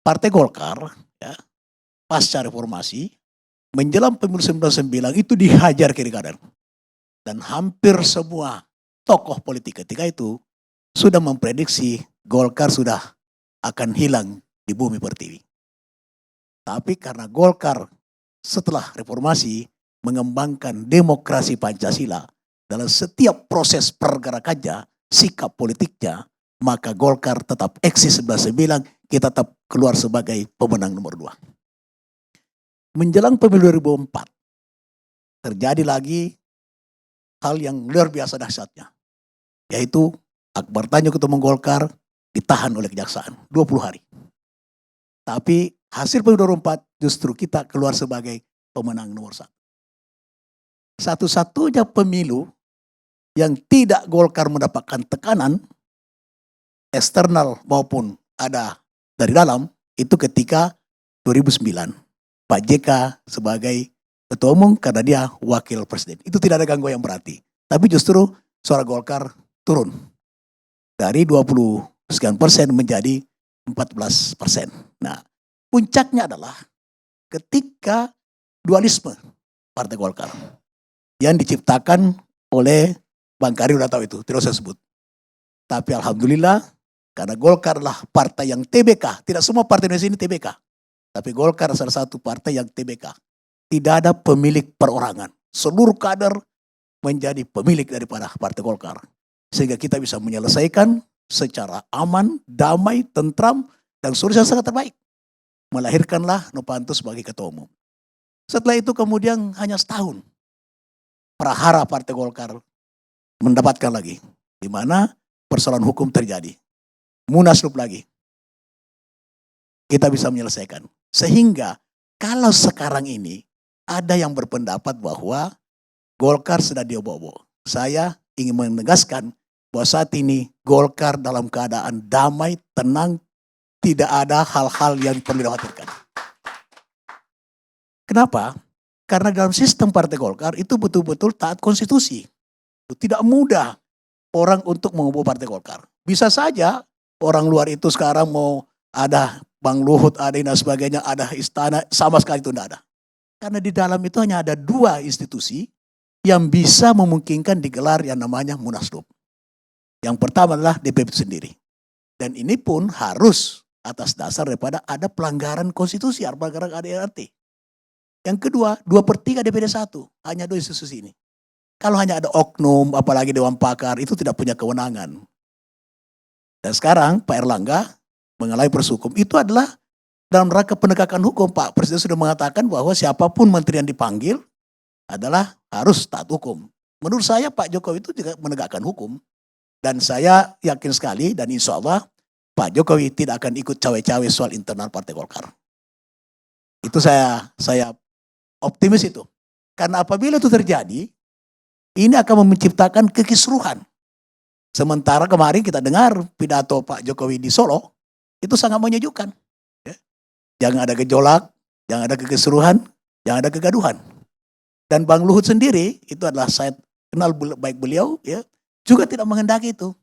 Partai Golkar ya, pasca reformasi menjelang pemilu 99 itu dihajar kiri kanan. Dan hampir semua tokoh politik ketika itu sudah memprediksi Golkar sudah akan hilang di bumi pertiwi. Tapi karena Golkar setelah reformasi mengembangkan demokrasi Pancasila dalam setiap proses pergerakannya, sikap politiknya, maka Golkar tetap eksis 99, kita tetap keluar sebagai pemenang nomor 2. Menjelang pemilu 2004, terjadi lagi hal yang luar biasa dahsyatnya, yaitu Akbar Tanjung ketua umum Golkar ditahan oleh kejaksaan 20 hari. Tapi hasil pemilu 2004 justru kita keluar sebagai pemenang nomor 1. Satu-satunya pemilu yang tidak Golkar mendapatkan tekanan eksternal maupun ada dari dalam itu ketika 2009 Pak JK sebagai ketua umum karena dia wakil presiden. Itu tidak ada gangguan yang berarti. Tapi justru suara Golkar turun dari 20 sekian persen menjadi 14%. Nah, puncaknya adalah ketika dualisme Partai Golkar yang diciptakan oleh Bang Kari udah tahu itu, tidak usah sebut. Tapi alhamdulillah karena Golkar adalah partai yang TBK, tidak semua partai Indonesia ini TBK. Tapi Golkar salah satu partai yang TBK. Tidak ada pemilik perorangan. Seluruh kader menjadi pemilik daripada Partai Golkar. Sehingga kita bisa menyelesaikan secara aman, damai, tentram, dan solusi yang sangat terbaik. Melahirkanlah Novanto sebagai ketua umum. Setelah itu kemudian hanya setahun. Prahara Partai Golkar mendapatkan lagi. Di mana persoalan hukum terjadi. Munaslup lagi. Kita bisa menyelesaikan. Sehingga kalau sekarang ini ada yang berpendapat bahwa Golkar sudah diobok-obok. Saya ingin menegaskan bahwa saat ini Golkar dalam keadaan damai, tenang, tidak ada hal-hal yang perlu dikhawatirkan. Kenapa? Karena dalam sistem Partai Golkar itu betul-betul taat konstitusi. Tidak mudah orang untuk mengubah Partai Golkar. Bisa saja orang luar itu sekarang mau ada Bang Luhut, ada dan sebagainya, ada istana, sama sekali itu tidak ada. Karena di dalam itu hanya ada 2 institusi yang bisa memungkinkan digelar yang namanya Munaslup. Yang pertama adalah DPP itu sendiri. Dan ini pun harus atas dasar daripada ada pelanggaran konstitusi, pelanggaran ADRT. Yang kedua, 2/3 DPD 1, hanya 2 institusi ini. Kalau hanya ada oknum, apalagi Dewan Pakar, itu tidak punya kewenangan. Dan sekarang Pak Erlangga mengalami proses hukum, itu adalah dalam rangka penegakan hukum. Pak Presiden sudah mengatakan bahwa siapapun menteri yang dipanggil adalah harus taat hukum. Menurut saya Pak Jokowi itu juga menegakkan hukum. Dan saya yakin sekali dan insya Allah Pak Jokowi tidak akan ikut cawe-cawe soal internal Partai Golkar. Itu saya optimis itu. Karena apabila itu terjadi, ini akan menciptakan kekisruhan. Sementara kemarin kita dengar pidato Pak Jokowi di Solo, itu sangat menyejukkan. Ya. Jangan ada gejolak, jangan ada kekisruhan, jangan ada kegaduhan. Dan Bang Luhut sendiri, itu adalah saya kenal baik beliau, ya, juga tidak menghendaki itu.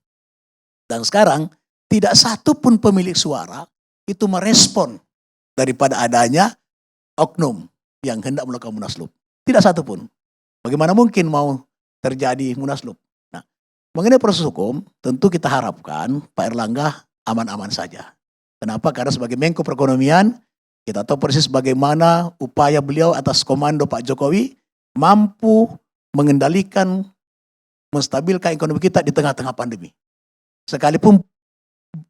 Dan sekarang, tidak satu pun pemilik suara itu merespon daripada adanya oknum yang hendak melakukan munaslup. Tidak satu pun. Bagaimana mungkin mau terjadi munaslup? Nah, mengenai proses hukum, tentu kita harapkan Pak Erlangga aman-aman saja. Kenapa? Karena sebagai Menko Perekonomian, kita tahu persis bagaimana upaya beliau atas komando Pak Jokowi mampu mengendalikan, menstabilkan ekonomi kita di tengah-tengah pandemi. Sekalipun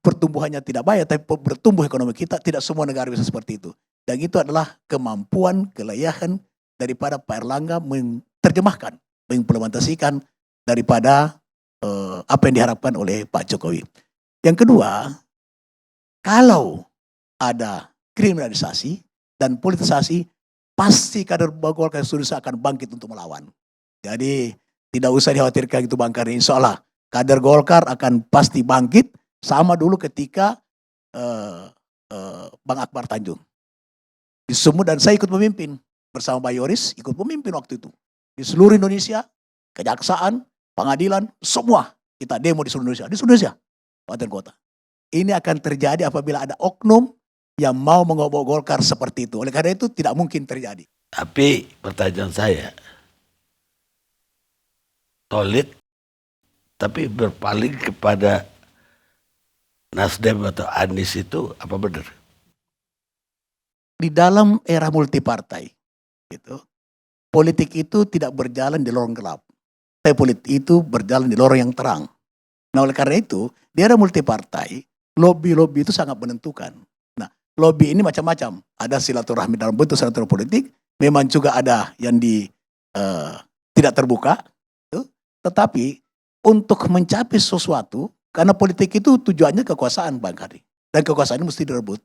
pertumbuhannya tidak baik, tapi bertumbuh ekonomi kita, tidak semua negara bisa seperti itu. Dan itu adalah kemampuan, kelayakan daripada Pak Erlangga menerjemahkan, mengimplementasikan daripada apa yang diharapkan oleh Pak Jokowi. Yang kedua, kalau ada kriminalisasi dan politisasi, pasti kader Golkar Indonesia akan bangkit untuk melawan. Jadi tidak usah dikhawatirkan itu Bang Karin. Insya Allah kader Golkar akan pasti bangkit sama dulu ketika Bang Akbar Tanjung di Sumut, dan saya ikut memimpin bersama Pak Yoris, ikut memimpin waktu itu di seluruh Indonesia, kejaksaan, pengadilan, semua kita demo di seluruh Indonesia, kabupaten kota. Ini akan terjadi apabila ada oknum yang mau mengobok Golkar seperti itu. Oleh karena itu tidak mungkin terjadi. Tapi pertanyaan saya, solid tapi berpaling kepada Nasdem atau Anies itu apa benar? Di dalam era multipartai, gitu, politik itu tidak berjalan di lorong gelap. Tapi politik itu berjalan di lorong yang terang. Nah oleh karena itu, di era multipartai, lobby-lobby itu sangat menentukan. Nah, lobby ini macam-macam. Ada silaturahmi dalam bentuk silaturahmi politik, memang juga ada yang tidak terbuka, gitu. Tetapi untuk mencapai sesuatu, karena politik itu tujuannya kekuasaan, Bang Kari. Dan kekuasaan ini mesti direbut.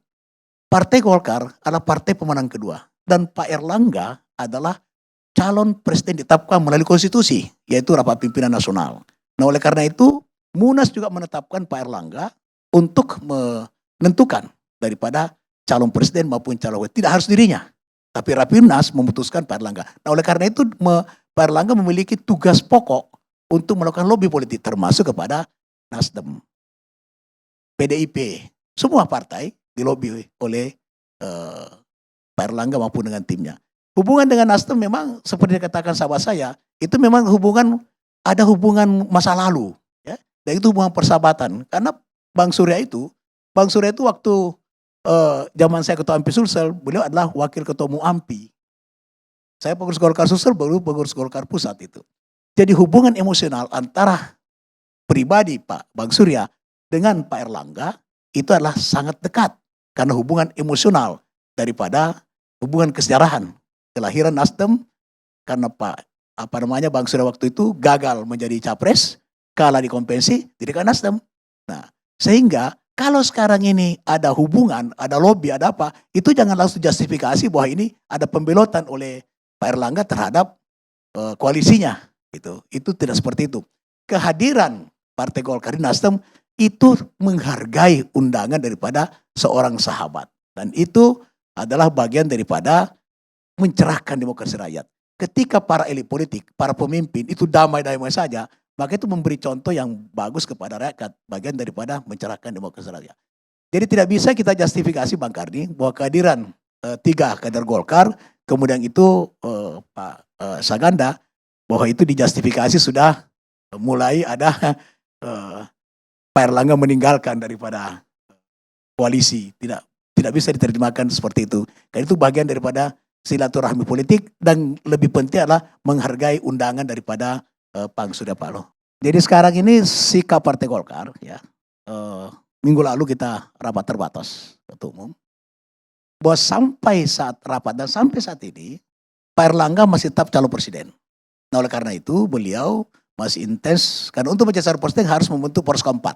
Partai Golkar adalah partai pemenang kedua. Dan Pak Erlangga adalah calon presiden ditetapkan melalui konstitusi, yaitu rapat pimpinan nasional. Nah oleh karena itu, Munas juga menetapkan Pak Erlangga untuk menentukan daripada calon presiden maupun calon wakil. Tidak harus dirinya, tapi Rapimnas memutuskan Pak Erlangga. Nah oleh karena itu, Pak Erlangga memiliki tugas pokok untuk melakukan lobby politik, termasuk kepada Nasdem, PDIP, semua partai dilobi oleh Pak Erlangga maupun dengan timnya. Hubungan dengan Nasdem memang seperti dikatakan sahabat saya, itu memang ada hubungan masa lalu, ya. Dan itu hubungan persahabatan. Karena Bang Surya itu waktu zaman saya ketua AMPI Sulsel, beliau adalah wakil ketua umum AMPI. Saya pengurus Golkar Sulsel, baru pengurus Golkar Pusat itu. Jadi hubungan emosional antara pribadi Pak Bang Surya dengan Pak Erlangga itu adalah sangat dekat. Karena hubungan emosional daripada hubungan kesejarahan. Kelahiran Nasdem karena Bang Surya waktu itu gagal menjadi capres, kalah di konvensi, dirikan Nasdem. Nah, sehingga kalau sekarang ini ada hubungan, ada lobby, ada apa, itu jangan langsung justifikasi bahwa ini ada pembelotan oleh Pak Erlangga terhadap koalisinya. Itu tidak seperti itu. Kehadiran Partai Golkar di Nasdem itu menghargai undangan daripada seorang sahabat. Dan itu adalah bagian daripada mencerahkan demokrasi rakyat. Ketika para elit politik, para pemimpin itu damai-damai saja, maka itu memberi contoh yang bagus kepada rakyat. Bagian daripada mencerahkan demokrasi rakyat. Jadi tidak bisa kita justifikasi Bang Karni bahwa kehadiran 3 kader Golkar, kemudian itu Pak Saganda, bahwa itu dijustifikasi sudah mulai ada Pak Erlangga meninggalkan daripada koalisi. Tidak bisa diterjemahkan seperti itu. Karena itu bagian daripada silaturahmi politik dan lebih penting adalah menghargai undangan daripada Pak Surya Paloh. Jadi sekarang ini sikap Partai Golkar, ya, minggu lalu kita rapat terbatas ketua umum, bahwa sampai saat rapat dan sampai saat ini Pak Erlangga masih tetap calon presiden. Nah oleh karena itu beliau masih intens, karena untuk menjadi calon presiden harus membentuk poros keempat.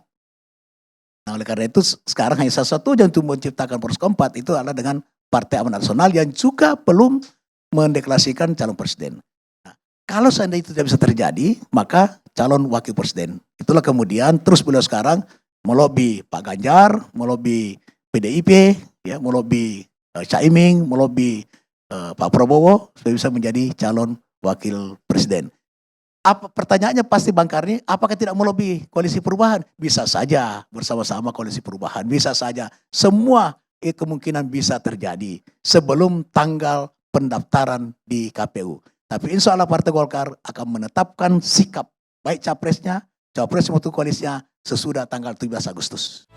Nah oleh karena itu sekarang hanya satu yang untuk menciptakan poros keempat itu adalah dengan Partai Amanat Nasional yang juga belum mendeklarasikan calon presiden. Nah, kalau seandainya itu tidak bisa terjadi, maka calon wakil presiden. Itulah kemudian terus beliau sekarang melobi Pak Ganjar, melobi PDIP, ya, melobi Caimin, melobi Pak Prabowo supaya bisa menjadi calon wakil presiden. Pertanyaannya pasti Bang Karni, apakah tidak melobi koalisi perubahan? Bisa saja bersama-sama koalisi perubahan, bisa saja. Semua kemungkinan bisa terjadi sebelum tanggal pendaftaran di KPU. Tapi insya Allah Partai Golkar akan menetapkan sikap baik capresnya, cawapres maupun koalisinya sesudah tanggal 17 Agustus.